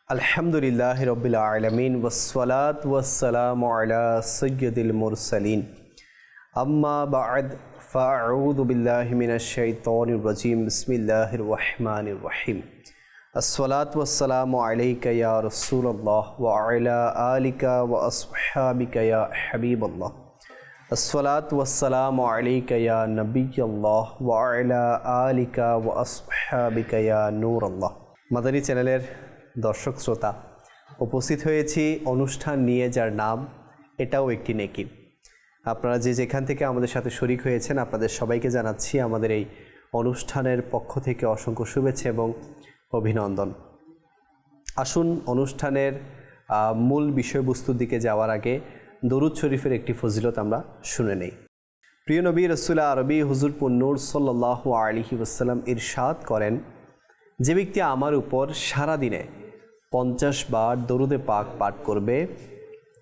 আলহামদুলিল্লাহি রাব্বিল আলামিন ওয়াসসালাতু ওয়াসসালামু আলা সাইয়্যিদিল মুরসালিন আম্মা বা'দ ফাআউযু বিল্লাহি মিনাশ শাইতানির রাজীম বিসমিল্লাহির রহমানির রহিম আসসালাতু ওয়াসসালামু আলাইকা ইয়া রাসূলুল্লাহ ওয়া আলা আলিকা ওয়া আসহাবিকা ইয়া হাবিবাল্লাহ আসসালাতু ওয়াসসালামু আলাইকা ইয়া নবিয়্যাল্লাহ ওয়া আলা আলিকা ওয়া আসহাবিকা ইয়া নূরাল্লাহ। মাদানী চ্যানেলের দর্শক শ্রোতা, উপস্থিত হয়েছি অনুষ্ঠান নিয়ে যার নাম এটাও একটি নেকি। আপনারা যে যেখান থেকে আমাদের সাথে শরীক হয়েছেন আপনাদের সবাইকে জানাচ্ছি আমাদের এই অনুষ্ঠানের পক্ষ থেকে অসংখ্য শুভেচ্ছা এবং অভিনন্দন। আসুন অনুষ্ঠানের মূল বিষয়বস্তুর দিকে যাওয়ার আগে দরুদ শরীফের একটি ফজিলত আমরা শুনে নেই। প্রিয় নবী রাসূল আরবি হুজুর পুন্নুর সাল্লাল্লাহু আলাইহি ওয়াসাল্লাম ইরশাদ করেন, যে ব্যক্তি আমার উপর সারাদিনে 50 বার দরুদে পাক পাঠ করবে,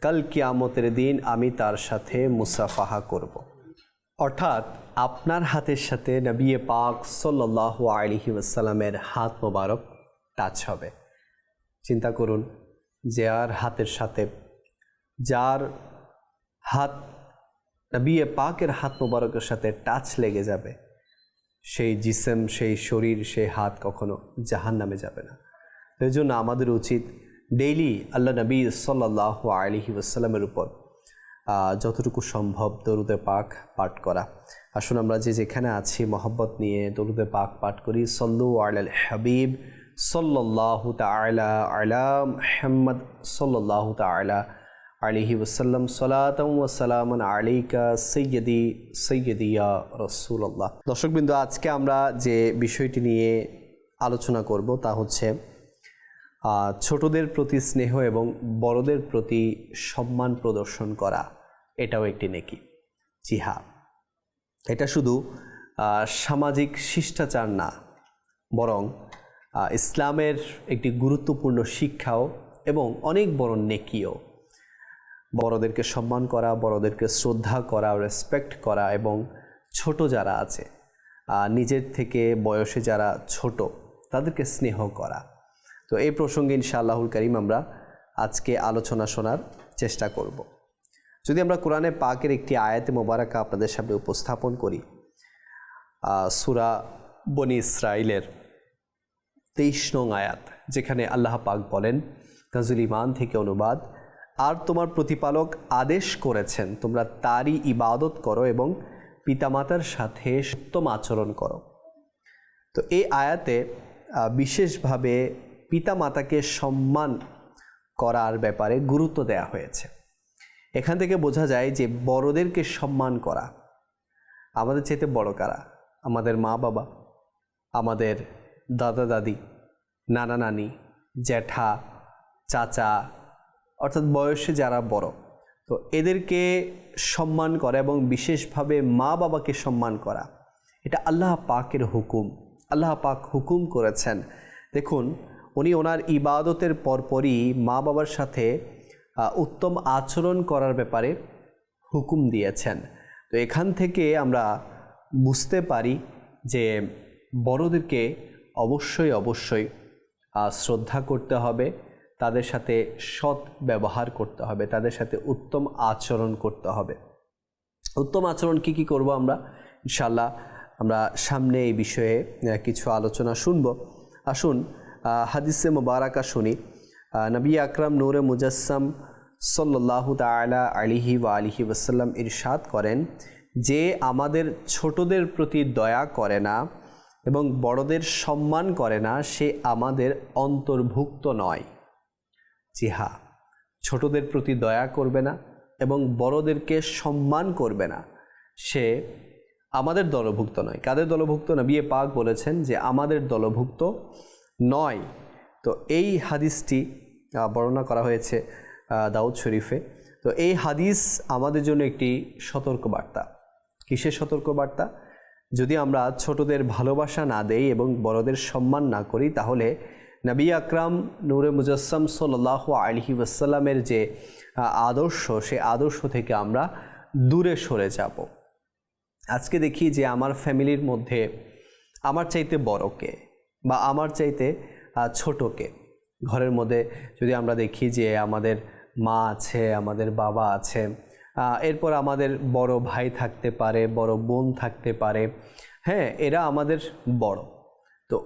কাল কিয়ামতের দিন আমি তার সাথে মুসাফাহা করব। অর্থাৎ আপনার হাতের সাথে নবী পাক সাল্লাল্লাহু আলাইহি ওয়াসাল্লামের হাত মোবারক টাচ হবে। চিন্তা করুন, যার হাতের সাথে যার হাত নবী পাকের হাত মোবারকের সাথে টাচ লেগে যাবে, সেই জিসম, সেই শরীর, সেই হাত কখনো জাহান্নামে যাবে না। এই জন্য আমাদের উচিত ডেইলি আল্লাহ নবী সাল্লাল্লাহু আলাইহি ওয়াসাল্লামের উপর যতটুকু সম্ভব দরুদে পাক পাঠ করা। আসুন আমরা যে যেখানে আছি মহব্বত নিয়ে দরুদে পাক পাঠ করি। সল্লু আলাল হাবিব সাল্লাল্লাহু তাআলা আলা মুহাম্মদ সাল্লাল্লাহু তাআলা আলাইহি ওয়াসাল্লাম সালাতাম ওয়া সালামান আলাইকা সাইয়্যিদি ইয়া রাসূলুল্লাহ। দর্শকবৃন্দ, আজকে আমরা যে বিষয়টি নিয়ে আলোচনা করব তা হচ্ছে ছোটদের প্রতি স্নেহ এবং বড়দের প্রতি সম্মান প্রদর্শন করা এটাও একটি নেকি। জি হ্যাঁ, এটা শুধু সামাজিক শিষ্টাচার না, বরং ইসলামের একটি গুরুত্বপূর্ণ শিক্ষাও এবং অনেক বড় নেকিও। বড়দেরকে সম্মান করা, বড়দেরকে শ্রদ্ধা করা, রেসপেক্ট করা এবং ছোট যারা আছে, নিজের থেকে বয়সে যারা ছোট, তাদেরকে স্নেহ করা। তো এই প্রসঙ্গে ইনশাআল্লাহুল কারীম আমরা আজকে আলোচনা শোনার চেষ্টা করব। যদি আমরা কোরআনে পাকের একটি আয়াতে মোবারকা আপনাদের সামনে উপস্থাপন করি, সূরা বনী ইসরাইলের 23 নং আয়াত, যেখানে আল্লাহ পাক বলেন, কাজুল ইমান থেকে অনুবাদ, আর তোমার প্রতিপালক আদেশ করেছেন তোমরা তারই ইবাদত করো এবং পিতামাতার সাথে উত্তম আচরণ করো। তো এই আয়াতে বিশেষভাবে পিতামাতাকে সম্মান করার ব্যাপারে গুরুত্ব দেওয়া হয়েছে। এখান থেকে বোঝা যায় যে বড়দেরকে সম্মান করা। আমাদের চাইতে বড় কারা? আমাদের মা বাবা, আমাদের দাদা দাদি, নানা নানি, জ্যাঠা, চাচা, অর্থাৎ বয়সে যারা বড়, তো এদেরকে সম্মান করা এবং বিশেষভাবে মা বাবাকে সম্মান করা, এটা আল্লাহ পাকের হুকুম। আল্লাহ পাক হুকুম করেছেন। দেখুন, উনি ওনার ইবাদতের পরপরই মা বাবার সাথে উত্তম আচরণ করার ব্যাপারে হুকুম দিয়েছেন। তো এখান থেকে আমরা বুঝতে পারি যে বড়দেরকে অবশ্যই শ্রদ্ধা করতে হবে, তাদের সাথে সৎ ব্যবহার করতে হবে, তাদের সাথে উত্তম আচরণ করতে হবে। উত্তম আচরণ কি করব আমরা ইনশাআল্লাহ আমরা সামনে এই বিষয়ে কিছু আলোচনা শুনব। আসুন হাদিসে মুবারাকা শুনি। নবী আকরাম নূরে মুজাসসাম সাল্লাল্লাহু তাআলা আলাইহি ওয়া আলিহি ওয়াসাল্লাম ইরশাদ করেন, যে আমাদের ছোটদের প্রতি দয়া করে না এবং বড়দের সম্মান করে না, সে আমাদের অন্তর্ভুক্ত নয়। জি হ্যাঁ, ছোটদের প্রতি দয়া করবে না এবং বড়দেরকে সম্মান করবে না, সে আমাদের দলভুক্ত নয়। কাদের দলভুক্ত? নবী পাক বলেছেন যে আমাদের দলভুক্ত নয়। তো এই হাদিসটি বর্ণনা করা হয়েছে দাউদ শরীফে। তো এই হাদিস আমাদের জন্য একটি সতর্কবার্তা। কিসের সতর্কবার্তা? যদি আমরা ছোটদের ভালোবাসা না দেই এবং বড়দের সম্মান না করি, তাহলে নবী আকরাম নূরে মুজাসসাম সাল্লাল্লাহু আলাইহি ওয়াসাল্লামের যে আদর্শ, সে আদর্শ থেকে আমরা দূরে সরে যাব। আজকে দেখি যে আমার ফ্যামিলির মধ্যে আমার চাইতে বড়কে বা আমার চাইতে ছোটকে ঘরের মধ্যে যদি আমরা দেখি যে আমাদের মা আছে, আমাদের বাবা আছে, এরপর আমাদের বড় ভাই থাকতে পারে, বড় বোন থাকতে পারে, হ্যাঁ, এরা আমাদের বড়। তো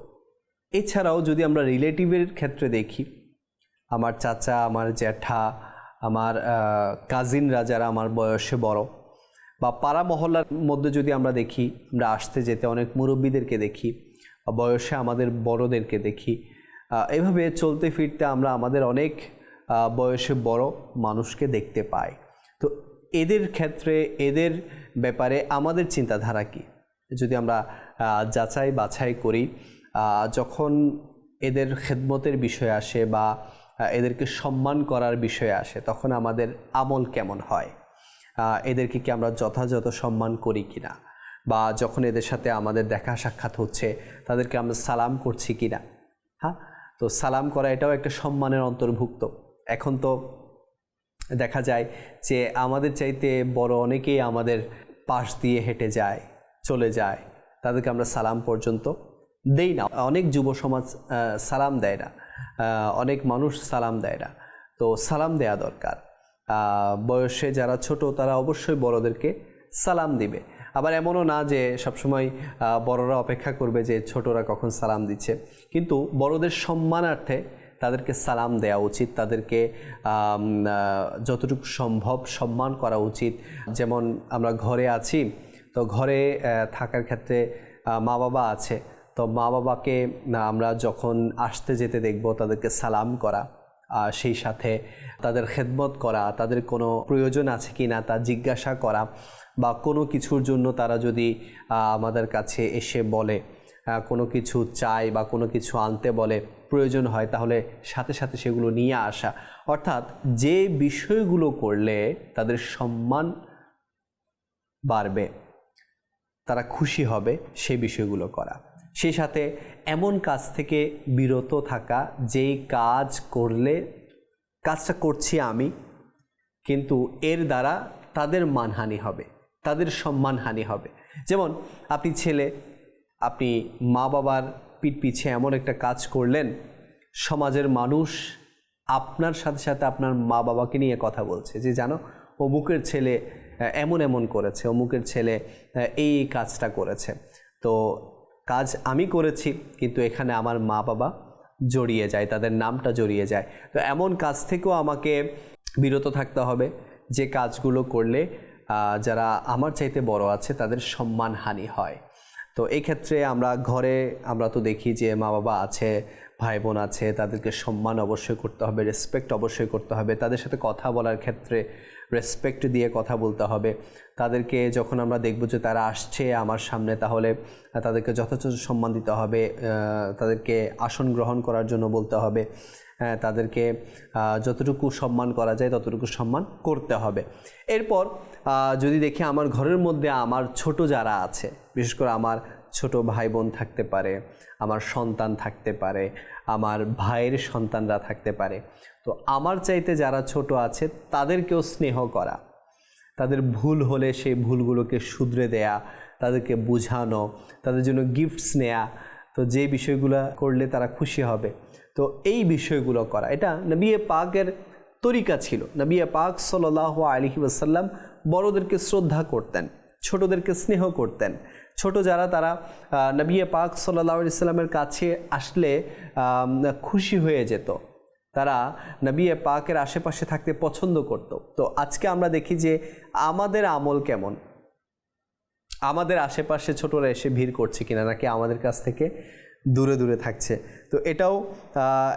এছাড়াও যদি আমরা রিলেটিভের ক্ষেত্রে দেখি, আমার চাচা, আমার জ্যাঠা, আমার কাজিনরা যারা আমার বয়সে বড়, বা পাড়া মহল্লার মধ্যে যদি আমরা দেখি, আমরা আসতে যেতে অনেক মুরব্বীদেরকে দেখি, বয়সে আমাদের বড়দেরকে দেখি, এভাবে চলতে ফিরতে আমরা আমাদের অনেক বয়সে বড় মানুষকে দেখতে পাই। তো এদের ক্ষেত্রে, এদের ব্যাপারে আমাদের চিন্তাধারা কি যদি আমরা যাচাই বাছাই করি, যখন এদের খেদমতের বিষয় আসে বা এদেরকে সম্মান করার বিষয় আসে, তখন আমাদের আমল কেমন হয়, এদেরকে কি আমরা যথাযথ সম্মান করি কিনা, বা যখন এদের সাথে আমাদের দেখা সাক্ষাৎ হচ্ছে তাদেরকে আমরা সালাম করছি কিনা। হ্যাঁ, তো সালাম করা এটাও একটা সম্মানের অন্তর্ভুক্ত। এখন তো দেখা যায় যে আমাদের চাইতে বড় অনেকেই আমাদের পাশ দিয়ে হেঁটে যায়, চলে যায়, তাদেরকে আমরা সালাম পর্যন্ত দেই না। অনেক যুব সমাজ সালাম দেয় না, অনেক মানুষ সালাম দেয় না। তো সালাম দেয়া দরকার। বয়সে যারা ছোট তারা অবশ্যই বড়দেরকে সালাম দিবে। আবার এমনও না যে সবসময় বড়রা অপেক্ষা করবে যে ছোটরা কখন সালাম দিচ্ছে, কিন্তু বড়দের সম্মানার্থে তাদেরকে সালাম দেওয়া উচিত, তাদেরকে যতটুকু সম্ভব সম্মান করা উচিত। যেমন আমরা ঘরে আছি, তো ঘরে থাকার ক্ষেত্রে মা বাবা আছে, তো মা বাবাকে আমরা যখন আসতে যেতে দেখব তাদেরকে সালাম করা, সেই সাথে তাদের খেদমত করা, তাদের কোনো প্রয়োজন আছে কি না তা জিজ্ঞাসা করা, বা কোনো কিছুর জন্য তারা যদি আমাদের কাছে এসে বলে, কোনো কিছু চায় বা কোনো কিছু আনতে বলে, প্রয়োজন হয়, তাহলে সাথে সাথে সেগুলো নিয়ে আসা। অর্থাৎ যে বিষয়গুলো করলে তাদের সম্মান বাড়বে, তারা খুশি হবে, সেই বিষয়গুলো করা। সেই সাথে এমন কাজ থেকে বিরত থাকা যেই কাজ করলে কাজটা করছি আমি, কিন্তু এর দ্বারা তাদের মানহানি হবে, তাদের সম্মানহানি হবে। যেমন আপনি ছেলে, আপনি মা বাবার পিঠ পিছে এমন একটা কাজ করলেন, সমাজের মানুষ আপনার সাথে সাথে আপনার মা বাবাকে নিয়ে কথা বলছে যে জানো অমুকের ছেলে এমন এমন করেছে, অমুকের ছেলে এই কাজটা করেছে। তো কাজ আমি করেছি, কিন্তু এখানে আমার মা বাবা জড়িয়ে যায়, তাদের নামটা জড়িয়ে যায়। তো এমন কাজ থেকেও আমাকে বিরত থাকতে হবে যে কাজগুলো করলে যারা আমার চাইতে বড় আছে তাদের সম্মানহানি হয়। তো এই ক্ষেত্রে আমরা ঘরে আমরা তো দেখি যে মা বাবা আছে, ভাই বোন আছে, তাদেরকে সম্মান অবশ্যই করতে হবে, রেসপেক্ট অবশ্যই করতে হবে। তাদের সাথে কথা বলার ক্ষেত্রে রেসপেক্ট দিয়ে কথা বলতে হবে। তাদেরকে যখন আমরা দেখব যে তারা আসছে আমার সামনে, তাহলে তাদেরকে যথাযথ সম্মান দিতে হবে, তাদেরকে আসন গ্রহণ করার জন্য বলতে হবে, তাদেরকে যতটুকু সম্মান করা যায় ততটুকু সম্মান করতে হবে। এরপর যদি দেখি আমার ঘরের মধ্যে আমার ছোট যারা আছে, বিশেষ করে আমার ছোট ভাই বোন থাকতে পারে, আমার সন্তান থাকতে পারে, আমার ভাইয়ের সন্তানরা থাকতে পারে, তো আমার চাইতে যারা ছোট আছে তাদেরকেও স্নেহ করা, তাদের ভুল হলে সেই ভুলগুলোকে শুধরে দেয়া, তাদেরকে বোঝানো, তাদের জন্য গিফটস নেয়া, তো যে বিষয়গুলো করলে তারা খুশি হবে, তো এই বিষয়গুলো করা, এটা নবী পাকের তরিকা ছিল। নবী পাক সাল্লাল্লাহু আলাইহি ওয়াসাল্লাম বড়দেরকে শ্রদ্ধা করতেন, ছোটদেরকে স্নেহ করতেন। ছোট যারা তারা নবী পাক সাল্লাল্লাহু আলাইহি ওয়াসাল্লামের কাছে আসলে খুশি হয়ে যেত, তারা নবী পাকের আশেপাশে থাকতে পছন্দ করত। তো আজকে আমরা দেখি যে আমাদের আমল কেমন, আমাদের আশেপাশে ছোটরা এসে ভিড় করছে কিনা, নাকি আমাদের কাছ থেকে দূরে দূরে থাকছে। তো এটাও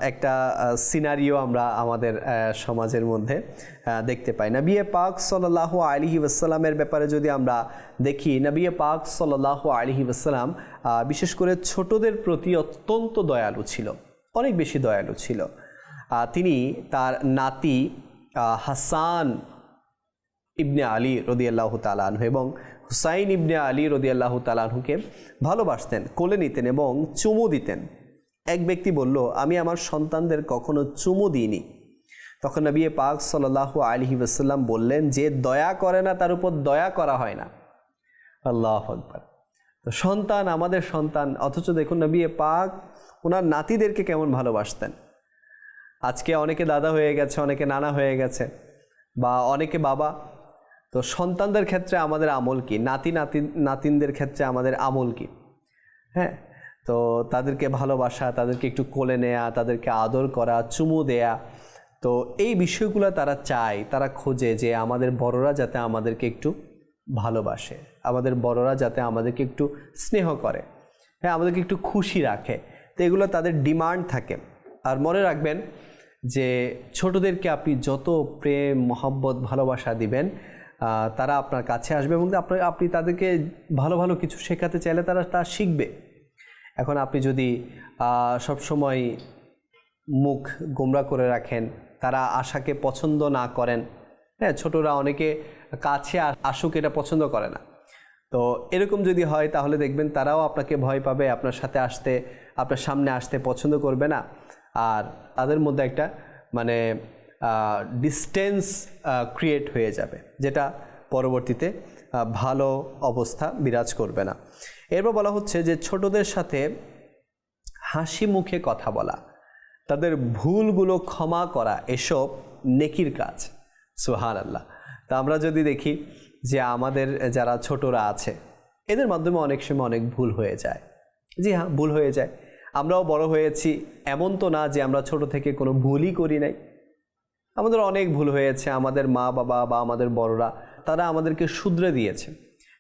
একটা সিনারিও আমরা আমাদের সমাজের মধ্যে দেখতে পাই। নবী পাক সাল্লাল্লাহু আলাইহি ওয়াসাল্লামের ব্যাপারে যদি আমরা দেখি, নবী পাক সাল্লাল্লাহু আলাইহি ওয়াসাল্লাম বিশেষ করে ছোটদের প্রতি অত্যন্ত দয়ালু ছিল, অনেক বেশি দয়ালু ছিল। তিনি তার নাতি হাসান ইবনে আলী রাদিয়াল্লাহু তাআলা আনহু এবং হুসাইন ইবনে আলী রাদিয়াল্লাহু তাআলা আনহুকে ভালোবাসতেন, কোলে নিতেন এবং চুমু দিতেন। এক ব্যক্তি বলল, আমি আমার সন্তানদের কখনো চুমু দিইনি। তখন নবী পাক সাল্লাল্লাহু আলাইহি ওয়াসাল্লাম বললেন, যে দয়া করে না তার উপর দয়া করা হয় না। আল্লাহু আকবার। তো সন্তান, আমাদের সন্তান, অথচ দেখুন নবী পাক ওনার নাতিদেরকে কেমন ভালোবাসতেন। আজকে অনেকে দাদা হয়ে গেছে, অনেকে নানা হয়ে গেছে, বা অনেকে বাবা। তো সন্তানদের ক্ষেত্রে আমাদের আমল কি, নাতিনদের ক্ষেত্রে আমাদের আমল কি? হ্যাঁ, তো তাদেরকে ভালোবাসা, তাদেরকে একটু কোলে নেয়া, তাদেরকে আদর করা, চুমু দেয়া। তো এই বিষয়গুলো তারা চায়, তারা খোঁজে যে আমাদের বড়রা যাতে আমাদেরকে একটু ভালোবাসে, আমাদের বড়রা যাতে আমাদেরকে একটু স্নেহ করে, হ্যাঁ, আমাদেরকে একটু খুশি রাখে। তো এগুলো তাদের ডিমান্ড থাকে। আর মনে রাখবেন যে ছোটদেরকে আপনি যত প্রেম, মহব্বত, ভালোবাসা দিবেন, তারা আপনার কাছে আসবে এবং আপনি তাদেরকে ভালো ভালো কিছু শেখাতে চাইলে তারা তা শিখবে। এখন আপনি যদি সবসময় মুখ গোমরা করে রাখেন, তারা আশাকে পছন্দ না করেন, হ্যাঁ, ছোটরা অনেকে কাছে আসুক এটা পছন্দ করে না। তো এরকম যদি হয় তাহলে দেখবেন তারাও আপনাকে ভয় পাবে, আপনার সাথে আসতে, আপনার সামনে আসতে পছন্দ করবে না। আর তাদের মধ্যে একটা মানে ডিস্টেন্স ক্রিয়েট হয়ে যাবে, যেটা পরবর্তীতে ভালো অবস্থা বিরাজ করবে না। এরপর বলা হচ্ছে যে ছোটদের সাথে হাসি মুখে কথা বলা, তাদের ভুলগুলো ক্ষমা করা, এসব নেকির কাজ। সুবহানাল্লাহ। তা আমরা যদি দেখি যে আমাদের যারা ছোটরা আছে এদের মাধ্যমে অনেক সময় অনেক ভুল হয়ে যায়। জি হ্যাঁ, ভুল হয়ে যায়। আমরাও বড় হয়েছি, এমন তো না যে আমরা ছোট থেকে কোনো ভুলই করি নাই। আমাদের অনেক ভুল হয়েছে। আমাদের মা বাবা বা আমাদের বড়রা তারা আমাদেরকে শুধরে দিয়েছে।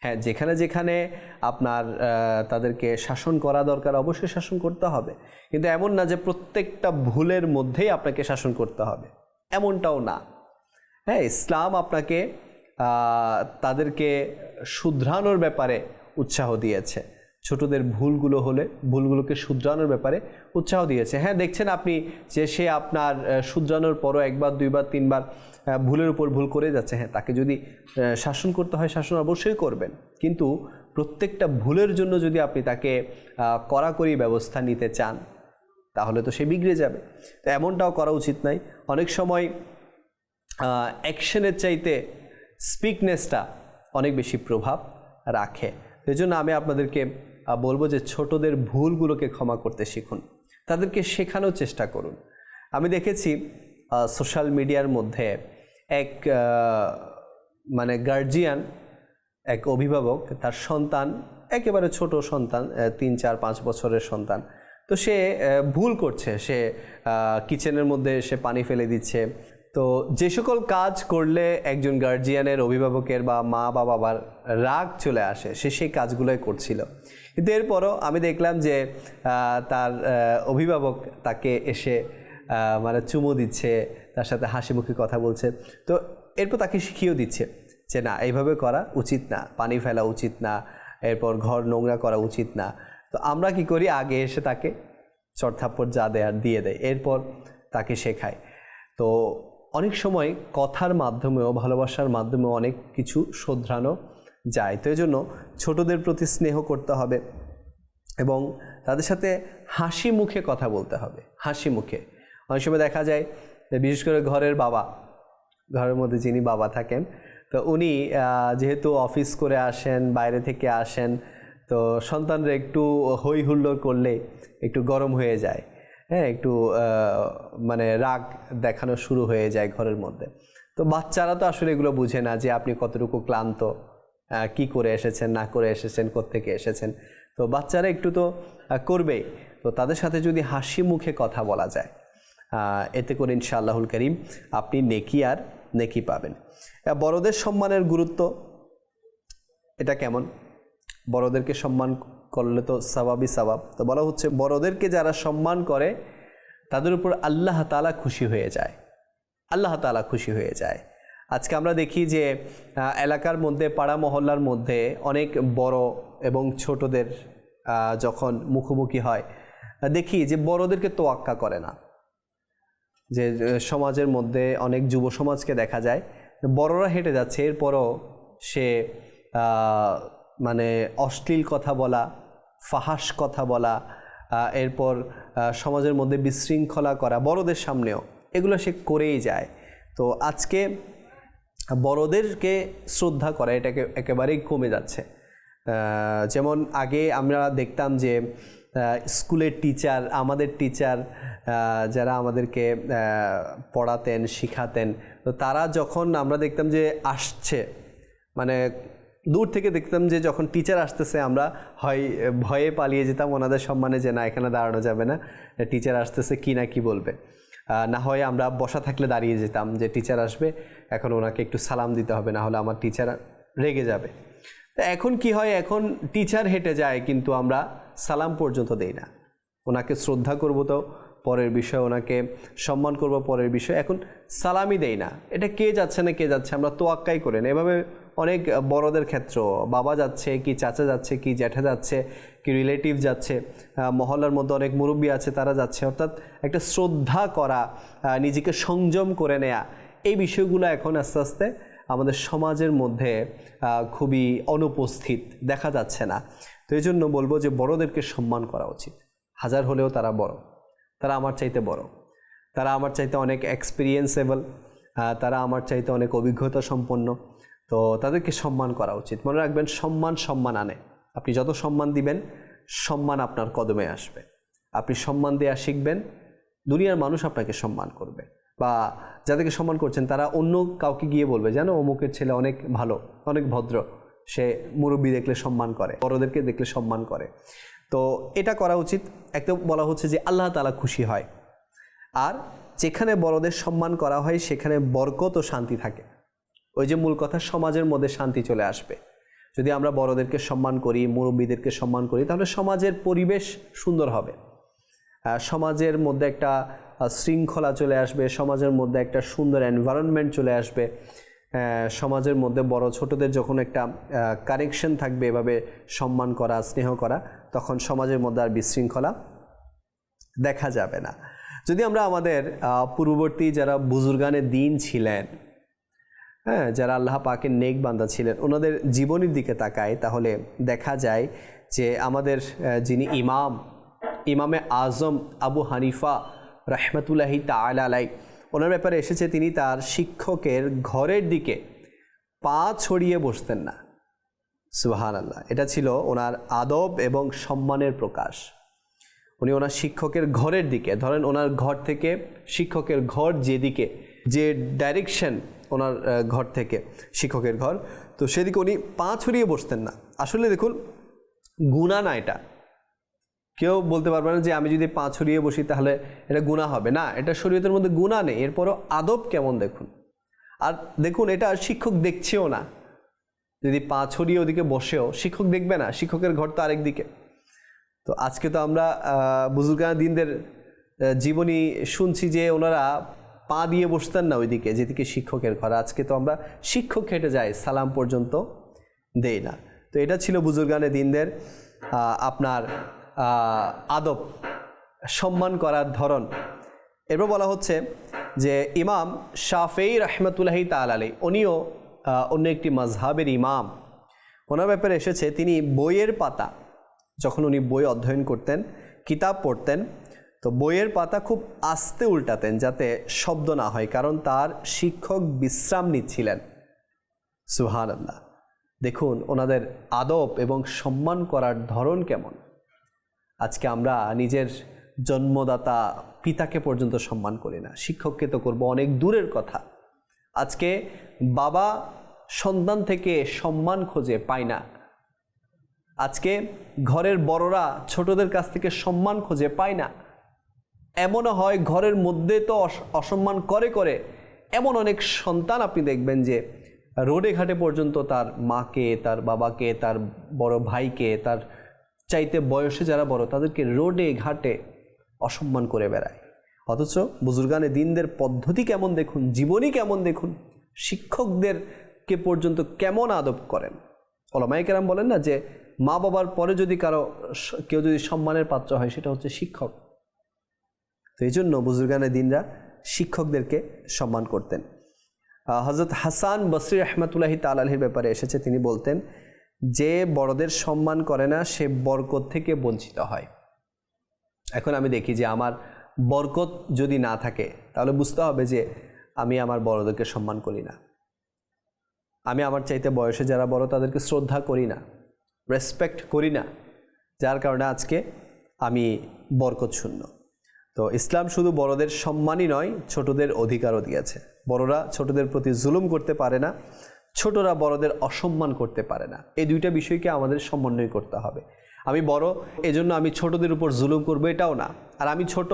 হ্যাঁ, যেখানে যেখানে আপনার তাদেরকে শাসন করা দরকার অবশ্যই শাসন করতে হবে, কিন্তু এমন না যে প্রত্যেকটা ভুলের মধ্যেই আপনাকে শাসন করতে হবে, এমনটাও না। হ্যাঁ, ইসলাম আপনাকে তাদেরকে শুধরানোর ব্যাপারে উৎসাহ দিয়েছে। ছোটদের ভুলগুলো হলে ভুলগুলোকে শুধরানোর ব্যাপারে উৎসাহ দিয়েছে। হ্যাঁ, দেখছেন আপনি যে সে আপনার শুধরানোর পরও একবার, দুইবার, তিনবার ভুলের উপর ভুল করে যাচ্ছে, হ্যাঁ, তাকে যদি শাসন করতে হয় শাসন অবশ্যই করবেন, কিন্তু প্রত্যেকটা ভুলের জন্য যদি আপনি তাকে কড়াকড়ি ব্যবস্থা নিতে চান তাহলে তো সে বিগড়ে যাবে। তো এমনটাও করা উচিত নাই। অনেক সময় অ্যাকশনের চাইতে স্পিকনেসটা অনেক বেশি প্রভাব রাখে। এই জন্য আমি আপনাদেরকে বলবো যে ছোটদের ভুলগুলোকে ক্ষমা করতে শিখুন, তাদেরকে শেখানোর চেষ্টা করুন। আমি দেখেছি সোশ্যাল মিডিয়ার মধ্যে এক মানে গার্জিয়ান, এক অভিভাবক, তার সন্তান, একেবারে ছোট সন্তান, 3, 4, 5 বছরের সন্তান, তো সে ভুল করছে, সে কিচেনের মধ্যে সে পানি ফেলে দিচ্ছে। তো যে সকল কাজ করলে একজন গার্জিয়ানের, অভিভাবকের বা মা বা বাবার রাগ চলে আসে, সে সেই কাজগুলোই করছিল। কিন্তু এরপরও আমি দেখলাম যে তার অভিভাবক তাকে এসে মানে চুমু দিচ্ছে, তার সাথে হাসি মুখে কথা বলছে। তো এরপর তাকে শিখিয়েও দিচ্ছে যে না, এইভাবে করা উচিত না, পানি ফেলা উচিত না, এরপর ঘর নোংরা করা উচিত না। তো আমরা কি করি, আগে এসে তাকে চড়থাপ্পড় যা দেয়ার দিয়ে দেয়, এরপর তাকে শেখায়। তো অনেক সময় কথার মাধ্যমেও, ভালোবাসার মাধ্যমেও অনেক কিছু শোধরানো যায়। তো এই জন্য ছোটদের প্রতি স্নেহ করতে হবে এবং তাদের সাথে হাসি মুখে কথা বলতে হবে, হাসি মুখে। অনেক সময় দেখা যায় বিশেষ করে ঘরের বাবা, ঘরের মধ্যে যিনি বাবা থাকেন, তো উনি যেহেতু অফিস করে আসেন, বাইরে থেকে আসেন, তো সন্তানরা একটু হই হুল্লোড় করলে একটু গরম হয়ে যায়, হ্যাঁ, একটু মানে রাগ দেখানো শুরু হয়ে যায় ঘরের মধ্যে। তো বাচ্চারা তো আসলে এগুলো বুঝে না যে আপনি কতটুকু ক্লান্ত, কি করে এসেছেন, না করে এসেছেন, কোত্থেকে এসেছেন। তো বাচ্চারা একটু তো করবেই। তো তাদের সাথে যদি হাসি মুখে কথা বলা যায়, এতে করে ইনশাআল্লাহুল কারীম আপনি নেকি আর নেকি পাবেন। বড়দের সম্মানের গুরুত্ব এটা কেমন? বড়দেরকে সম্মান করলে তো সওয়াবই সওয়াব। তো বলা হচ্ছে বড়দেরকে যারা সম্মান করে তাদের উপর আল্লাহ তাআলা খুশি হয়ে যায়, আল্লাহ তাআলা খুশি হয়ে যায়। আজকে আমরা দেখি যে এলাকার মধ্যে, পাড়া মহল্লার মধ্যে অনেক বড় এবং ছোটদের যখন মুখোমুখি হয়, দেখি যে বড়দেরকে তোয়াক্কা করে না। যে সমাজের মধ্যে অনেক যুব সমাজকে দেখা যায় বড়রা হেঁটে যাচ্ছে, এরপরও সে মানে অশ্লীল কথা বলা, ফাহাশ কথা বলা, এরপর সমাজের মধ্যে বিশৃঙ্খলা করা বড়দের সামনেও, এগুলো সে করেই যায়। তো আজকে বড়দেরকে শ্রদ্ধা করা এটাকে একেবারেই কমে যাচ্ছে। যেমন আগে আমরা দেখতাম যে স্কুলের টিচার, আমাদের টিচার যারা আমাদেরকে পড়াতেন, শিখাতেন, তো তারা যখন আমরা দেখতাম যে আসছে, মানে দূর থেকে দেখতাম যে যখন টিচার আসতেছে আমরা হয় ভয়ে পালিয়ে যেতাম ওনাদের সম্মানে, যে না এখানে দাঁড়ানো যাবে না, টিচার আসতেছে কি না কি বলবে, না হয় আমরা বসা থাকলে দাঁড়িয়ে যেতাম যে টিচার আসবে, এখন ওনাকে একটু সালাম দিতে হবে, না হলে আমার টিচার রেগে যাবে। তো এখন কি হয়, এখন টিচার হেঁটে যায় কিন্তু আমরা সালাম পর্যন্ত দেই না। ওনাকে শ্রদ্ধা করব তো পরের বিষয়, ওনাকে সম্মান করব পরের বিষয়, এখন সালামই দেই না। এটা কে যাচ্ছে না কে যাচ্ছে আমরা তোয়াক্কাই করি না। এভাবে অনেক বড়দের ক্ষেত্রেও, বাবা যাচ্ছে কি চাচা যাচ্ছে কি জ্যাঠা যাচ্ছে কি রিলেটিভ যাচ্ছে, মহল্লার মধ্যে অনেক মুরব্বী আছে তারা যাচ্ছে, অর্থাৎ একটা শ্রদ্ধা করা, নিজেকে সংযম করে নেয়া, এই বিষয়গুলো এখন আস্তে আস্তে আমাদের সমাজের মধ্যে খুবই অনুপস্থিত, দেখা যাচ্ছে না। তো এই জন্য বলবো যে বড়দেরকে সম্মান করা উচিত। হাজার হলেও তারা বড়, তারা আমার চাইতে বড়, তারা আমার চাইতে অনেক এক্সপিরিয়েন্সেবল, তারা আমার চাইতে অনেক অভিজ্ঞতা সম্পন্ন, তো তাদেরকে সম্মান করা উচিত। মনে রাখবেন, সম্মান আনে। আপনি যত সম্মান দিবেন, সম্মান আপনার কদমে আসবে। আপনি সম্মান দেওয়া শিখবেন, দুনিয়ার মানুষ আপনাকে সম্মান করবে, বা যাদেরকে সম্মান করছেন তারা অন্য কাউকে গিয়ে বলবে, জানো অমুকের ছেলে অনেক ভালো, অনেক ভদ্র, সে মুরব্বী দেখলে সম্মান করে, বড়দেরকে দেখলে সম্মান করে। তো এটা করা উচিত। একটা বলা হচ্ছে যে আল্লাহ তাআলা খুশি হয়, আর যেখানে বড়দের সম্মান করা হয় সেখানে বরকত ও শান্তি থাকে। ওই যে মূল কথা, সমাজের মধ্যে শান্তি চলে আসবে। যদি আমরা বড়দেরকে সম্মান করি, মুরব্বীদেরকে সম্মান করি, তাহলে সমাজের পরিবেশ সুন্দর হবে, সমাজের মধ্যে একটা শৃঙ্খলা চলে আসবে, সমাজের মধ্যে একটা সুন্দর এনভায়রনমেন্ট চলে আসবে, সমাজের মধ্যে বড় ছোটদের যখন একটা কানেকশন থাকবে, এভাবে সম্মান করা, স্নেহ করা, তখন সমাজের মধ্যে আর বিশৃঙ্খলা দেখা যাবে না। যদি আমরা আমাদের পূর্ববর্তী যারা বুজুর্গানে দিন ছিলেন, যারা আল্লাহ পাকের নেক বান্দা ছিলেন, ওনাদের জীবনের দিকে তাকাই, তাহলে দেখা যায় যে আমাদের যিনি ইমামে আজম আবু হানিফা রহমতুল্লাহি তাআলা আলাইহি, ওনার ব্যাপারে এসেছে তিনি তার শিক্ষকের ঘরের দিকে পা ছড়িয়ে বসতেন না। সুবহানাল্লাহ, এটা ছিল ওনার আদব এবং সম্মানের প্রকাশ। উনি ওনার শিক্ষকের ঘরের দিকে, ধরেন ওনার ঘর থেকে শিক্ষকের ঘর যেদিকে, যে ডাইরেকশন ওনার ঘর থেকে শিক্ষকের ঘর, তো সেদিকে উনি পা ছড়িয়ে বসতেন না। আসলে দেখুন, গুনাহ না, এটা কেউ বলতে পারবে না যে আমি যদি পা ছড়িয়ে বসি তাহলে এটা গুনাহ হবে না, এটা শরীয়তের মধ্যে গুনাহ নেই। এরপরও আদব কেমন দেখুন, আর দেখুন এটা শিক্ষক দেখছেও না। যদি পা ছড়িয়ে ওদিকে বসেও শিক্ষক দেখবে না, শিক্ষকের ঘর তো আরেক দিকে। তো আজকে তো আমরা বুজুর্গান দিনদের জীবনী শুনছি যে ওনারা পা দিয়ে বসতেন না ওইদিকে যেদিকে শিক্ষকের ঘর। আজকে তো আমরা শিক্ষক হেঁটে যাই, সালাম পর্যন্ত দেই না। তো এটা ছিল বুজুর্গানে দিনদের আপনার আদব, সম্মান করার ধরন। এরপর বলা হচ্ছে যে ইমাম শাফেঈ রহমতুল্লাহি তাআলা আলাইহি, উনিও অন্য একটি মাযহাবের ইমাম। ওনার ব্যাপারে এসেছে তিনি বইয়ের পাতা, যখন উনি বই অধ্যয়ন করতেন, কিতাব পড়তেন, তো বইয়ের পাতা খুব আস্তে উল্টাতেন যাতে শব্দ না হয়, কারণ তার শিক্ষক বিশ্রাম নিচ্ছিলেন। সুবহানাল্লাহ, দেখুন ওনাদের আদব এবং সম্মান করার ধরন কেমন। আজকে আমরা নিজের জন্মদাতা পিতাকে পর্যন্ত সম্মান করি না, শিক্ষককে তো করব অনেক দূরের কথা। আজকে বাবা সন্তান থেকে সম্মান খোঁজে, পায় না। আজকে ঘরের বড়রা ছোটদের কাছ থেকে সম্মান খোঁজে, পায় না। এমনও হয় ঘরের মধ্যে তো অসম্মান করে এমন অনেক সন্তান আপনি দেখবেন যে রোডে ঘাটে পর্যন্ত তার মাকে, তার বাবাকে, তার বড় ভাইকে, তার চাইতে বয়সে যারা বড় তাদেরকে রোডে ঘাটে অসম্মান করে বেড়ায়। অথচ বুজুর্গানে দিনদের পদ্ধতি কেমন দেখুন, জীবনী কেমন দেখুন, শিক্ষকদেরকে পর্যন্ত কেমন আদব করেন। ওলামায়ে কেরাম বলেন না যে মা বাবার পরে যদি কেউ যদি সম্মানের পাত্র হয় সেটা হচ্ছে শিক্ষক। তো এই জন্য বুজুর্গানে দিনরা শিক্ষকদেরকে সম্মান করতেন। হযরত হাসান বসরি রহমতুল্লাহি তাআলা আলাইহির ব্যাপারে এসেছে, তিনি বলতেন যে বড়দের সম্মান করে না সে বরকত থেকে বঞ্চিত হয়। এখন আমি দেখি যে আমার বরকত যদি না থাকে তাহলে বুঝতে হবে যে আমি আমার বড়দেরকে সম্মান করি না, আমি আমার চাইতে বয়সে যারা বড় তাদেরকে শ্রদ্ধা করি না, রেসপেক্ট করি না, যার কারণে আজকে আমি বরকত শূন্য। তো ইসলাম শুধু বড়দের সম্মানই নয়, ছোটদের অধিকারও দিয়েছে। বড়রা ছোটদের প্রতি জুলুম করতে পারে না, ছোটরা বড়দের অসম্মান করতে পারে না। এই দুইটা বিষয়কে আমাদের সমন্বয় করতে হবে। আমি বড়, এজন্য আমি ছোটদের উপর জুলুম করবো, এটাও না। আর আমি ছোট,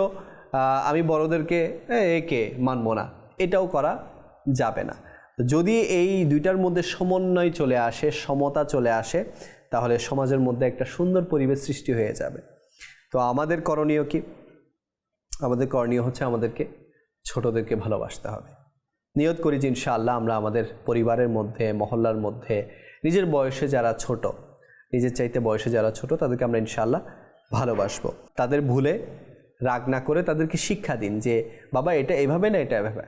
আমি বড়দেরকে একে মানবো না, এটাও করা যাবে না। যদি এই দুইটার মধ্যে সমন্বয় চলে আসে, সমতা চলে আসে, তাহলে সমাজের মধ্যে একটা সুন্দর পরিবেশ সৃষ্টি হয়ে যাবে। তো আমাদের করণীয় কি? আমাদের করণীয় হচ্ছে আমাদেরকে ছোটদেরকে ভালোবাসতে হবে। নিয়ত করি যে ইনশাআল্লাহ আমরা আমাদের পরিবারের মধ্যে, মহল্লার মধ্যে নিজের বয়সে যারা ছোট, নিজের চাইতে বয়সে যারা ছোট, তাদেরকে আমরা ইনশাআল্লাহ ভালোবাসবো। তাদের ভুলে রাগ না করে তাদেরকে শিক্ষা দিন যে বাবা এটা এভাবে না, এটা এভাবে,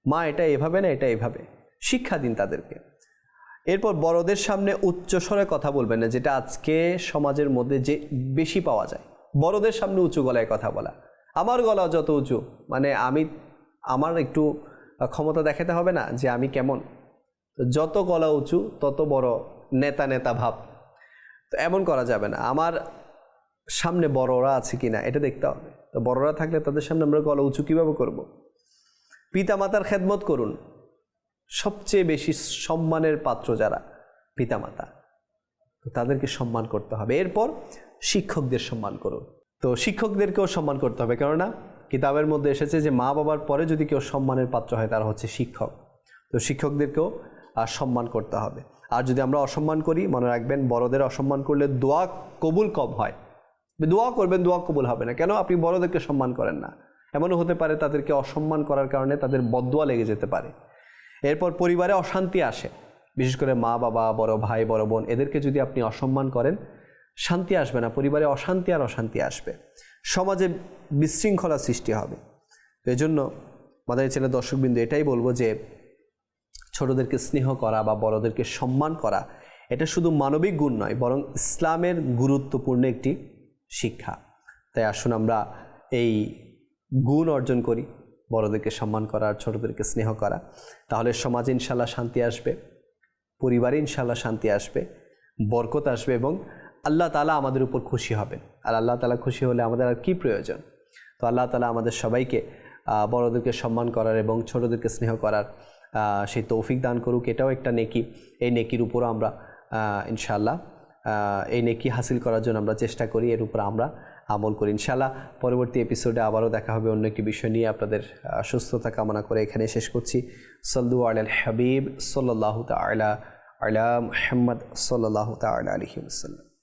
মা এটা এভাবে না, এটা এভাবে, শিক্ষা দিন তাদেরকে। এরপর বড়দের সামনে উচ্চস্বরে কথা বলবেন না, যেটা আজকে সমাজের মধ্যে যে বেশি পাওয়া যায়। বড়দের সামনে উঁচু গলায় কথা বলা, আমার গলা যত উঁচু, মানে আমার একটু ক্ষমতা দেখাতে হবে না যে আমি কেমন, যত গলা উঁচু তত বড় নেতা নেতা ভাব। তো এমন করা যাবে না। আমার সামনে বড়রা আছে কিনা এটা দেখতে হবে। তো বড়রা থাকলে তাদের সামনে আমরা গলা উঁচু কীভাবে করব? পিতামাতার খেদমত করুন। সবচেয়ে বেশি সম্মানের পাত্র যারা পিতামাতা, তো তাদেরকে সম্মান করতে হবে। এরপর শিক্ষকদের সম্মান করুন। তো শিক্ষকদেরকেও সম্মান করতে হবে, কেননা কিতাবের মধ্যে এসেছে যে মা বাবার পরে যদি কেউ সম্মানের পাত্র হয় তারা হচ্ছে শিক্ষক। তো শিক্ষকদেরকেও সম্মান করতে হবে। আর যদি আমরা অসম্মান করি, মনে রাখবেন বড়দের অসম্মান করলে দোয়া কবুল কম হয়। দোয়া করবেন, দোয়া কবুল হবে না। কেন? আপনি বড়দেরকে সম্মান করেন না। এমনও হতে পারে তাদেরকে অসম্মান করার কারণে তাদের বদদোয়া লেগে যেতে পারে। এরপর পরিবারে অশান্তি আসে, বিশেষ করে মা বাবা, বড় ভাই, বড় বোন, এদেরকে যদি আপনি অসম্মান করেন, শান্তি আসবে না, পরিবারে অশান্তি আর অশান্তি আসবে, সমাজে বিশৃঙ্খলা সৃষ্টি হবে। তো এই জন্য মাদানী চ্যানেল দর্শকবৃন্দ এটাই বলবো যে ছোটদেরকে স্নেহ করা বা বড়দেরকে সম্মান করা, এটা শুধু মানবিক গুণ নয়, বরং ইসলামের গুরুত্বপূর্ণ একটি শিক্ষা। তাই আসুন আমরা এই গুণ অর্জন করি, বড়দেরকে সম্মান করা আর ছোটদেরকে স্নেহ করা। তাহলে সমাজে ইনশাল্লাহ শান্তি আসবে, পরিবারে ইনশাল্লাহ শান্তি আসবে, বরকত আসবে এবং আল্লাহ তাআলা আমাদের উপর খুশি হবেন। আর আল্লাহ তাআলা খুশি হলে আমাদের আর কি প্রয়োজন? তো আল্লাহ তাআলা আমাদের সবাইকে বড়দেরকে সম্মান করার এবং ছোটদেরকে স্নেহ করার সেই তৌফিক দান করুক। এটাও একটা নেকি। এই নেকির উপরও আমরা ইনশাআল্লাহ এই নেকি হাসিল করার জন্য আমরা চেষ্টা করি, এর উপর আমরা আমল করি। ইনশাআল্লাহ পরবর্তী এপিসোডে আবারও দেখা হবে অন্য একটি বিষয় নিয়ে। আপনাদের সুস্থতা কামনা করে এখানে শেষ করছি। সাল্লু আলাল হাবিব সাল্লাল্লাহু তাআলা আলা মুহাম্মদ সাল্লাল্লাহু তাআলা আলাইহি ওয়াসাল্লাম।